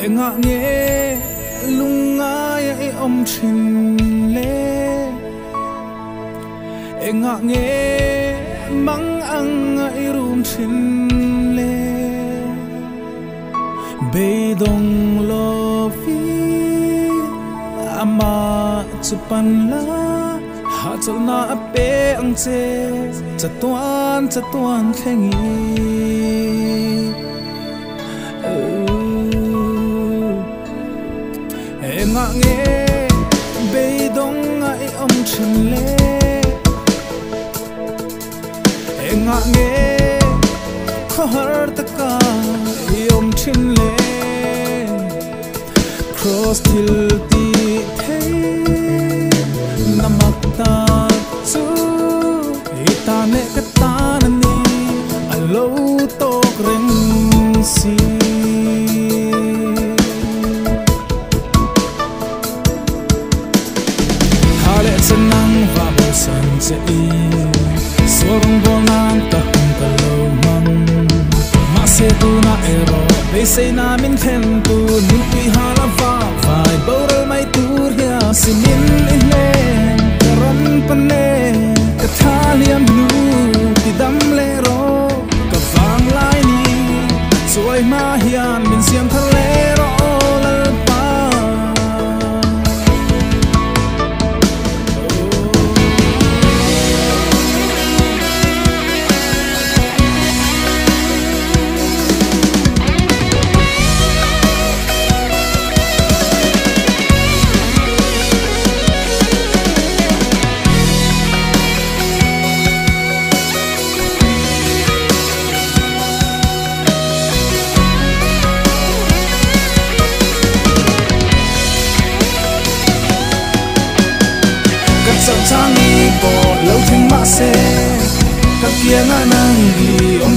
ngã nghe lung ngái ai om chin le ngã nghe mang ang ai rum chin le be dong lo vi ama chupan la ha chal na ape ang che chatuan khengi ngã nghe bê đông ai om chin le ngã nghe khar ta ka om chin le cross til ti thei namak ta chu ita ne ka ta ni alo to reng si nang va bo san che i sorong bo nang ta hum ta lo man ma se tu na ero be se na min khen tu nu pi ha la va vai bo ral mai tu hia simin in le karon pan le ka tha liam nu ti dam le ro ka vang lai ni suai ma hian min siam tha le ro lal pa sang ni bo lâu thinh mã xe các kia ngã năng đi ông